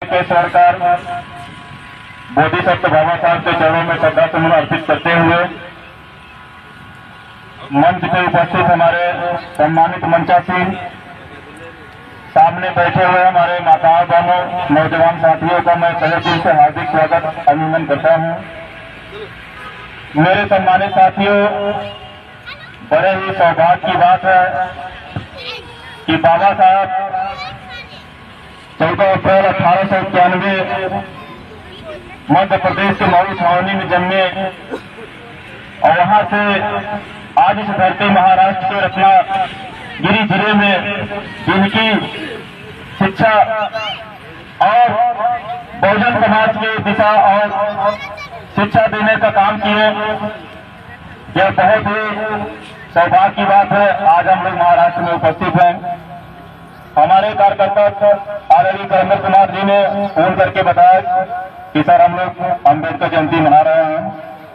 के सरकार बोधिसत्व बाबा साहब के चरणों में श्रद्धासुमन अर्पित करते हुए मंच पे उपस्थित हमारे सम्मानित मंचासीन, सामने बैठे हुए हमारे माताओं बहनों नौजवान साथियों का मैं तहे दिल से हार्दिक स्वागत अभिनंदन करता हूं। मेरे सम्मानित साथियों, बड़े ही सौभाग्य की बात है कि बाबा साहब 14 अप्रैल 1891 मध्य प्रदेश के मऊ छावनी में जन्मे और वहां से आज इस धरती महाराष्ट्र के रत्नागिरी जिले में जिनकी शिक्षा और बहुजन समाज की दिशा और शिक्षा देने का काम किए, यह बहुत ही सौभाग्य की बात है। आज हम लोग महाराष्ट्र में उपस्थित हैं। हमारे कार्यकर्ता आदरणीय करेंद्र कुमार जी ने फोन करके बताया कि सर हम लोग अम्बेडकर जयंती मना रहे हैं,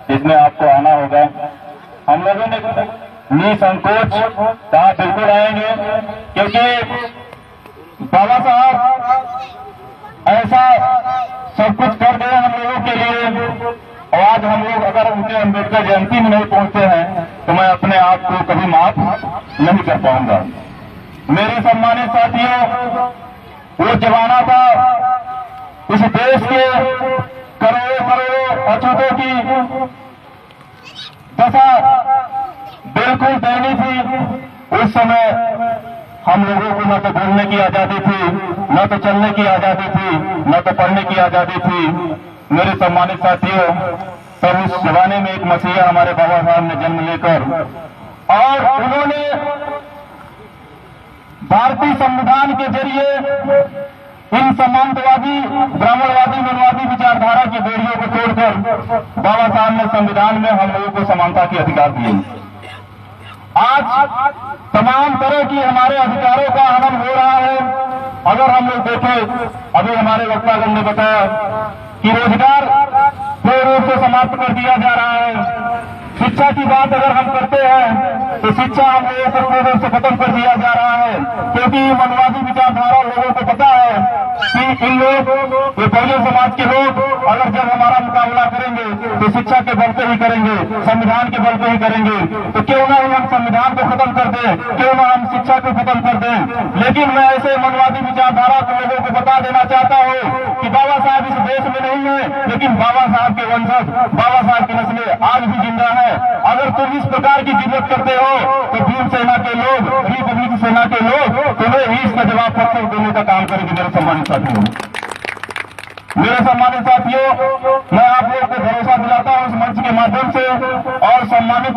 जिसमें आपको आना होगा। हम लोगों ने निसंकोच कहा बिल्कुल आएंगे, क्योंकि बाबा साहब ऐसा सब कुछ कर गए हम लोगों के लिए, और आज हम लोग अगर उनके अम्बेडकर जयंती में नहीं पहुंचते हैं तो मैं अपने आप को कभी माफ नहीं कर पाऊंगा। मेरे सम्मानित साथियों, वो जमाना था इस देश के करोड़ों करोड़ों अछूतों की दशा बिल्कुल दयनीय थी। उस समय हम लोगों को न तो बोलने की आजादी थी, न तो चलने की आजादी थी, न तो पढ़ने की आजादी थी। मेरे सम्मानित साथियों, तब उस जमाने में एक मसीहा हमारे बाबा साहब ने जन्म लेकर और उन्होंने भारतीय संविधान के जरिए इन समांतवादी ब्राह्मणवादी मनवादी विचारधारा की बेड़ियों को तोड़कर बाबा साहब ने संविधान में हम लोगों को समानता के अधिकार दिए। आज तमाम तरह की हमारे अधिकारों का हनन हो रहा है। अगर हम लोग देखें, अभी हमारे वक्तागण ने बताया कि रोजगार पूर्ण रूप से समाप्त कर दिया जा रहा है। शिक्षा की बात अगर हम करते हैं तो शिक्षा हम लोगों को पूर्ण रूप से खत्म कर दिया जा रहा है, क्योंकि मनवादी विचारधारा लोगों को पता है कि इन लोग, ये बहुजन समाज के लोग अगर जब हमारा मुकाबला करेंगे तो शिक्षा के बल पे ही करेंगे, संविधान के बल पे ही करेंगे। तो क्यों ना हम संविधान को खत्म कर दें, क्यों ना हम शिक्षा को खत्म कर दें। लेकिन मैं ऐसे मनवादी विचारधारा को लोगों को बता देना चाहता हूँ कि बाबा साहब इस देश में नहीं है, लेकिन बाबा साहब के वंशज, बाबा साहब की नस्लें आज भी जिंदा है। अगर तुम इस प्रकार की जिद्दत करते हो तो भीम सेना के लोग, रिपब्लिक सेना के लोग तुम्हें ही इसका जवाब पत्थर देने का काम करेंगे। मेरे सम्मानित साथियों, मेरे सम्मानित साथियों, मैं आप लोगों को भरोसा दिलाता हूं इस मंच के माध्यम से और सम्मानित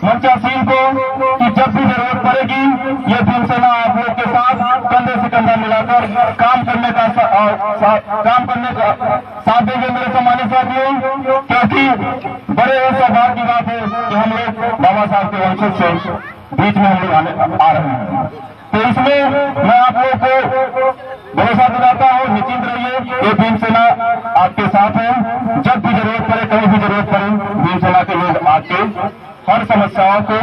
मंचासीन को कि जब भी जरूरत पड़ेगी ये भीम सेना आप लोग के साथ कंधे से कंधा मिलाकर काम करने का साथ देंगे। मेरे सम्मानित साथियों, क्योंकि बड़े सौभाग्य की बात है कि हम लोग बाबा साहब के वंशज से बीच में हम लोग आ रहे हैं। तो इसमें मैं आप लोगों को भरोसा दिलाता हूँ, निश्चिंत रहिए, ये भीम सेना आपके साथ है। जब भी जरूरत पड़े, कहीं भी जरूरत पड़े, भीम सेना के लोग आपके हर समस्याओं को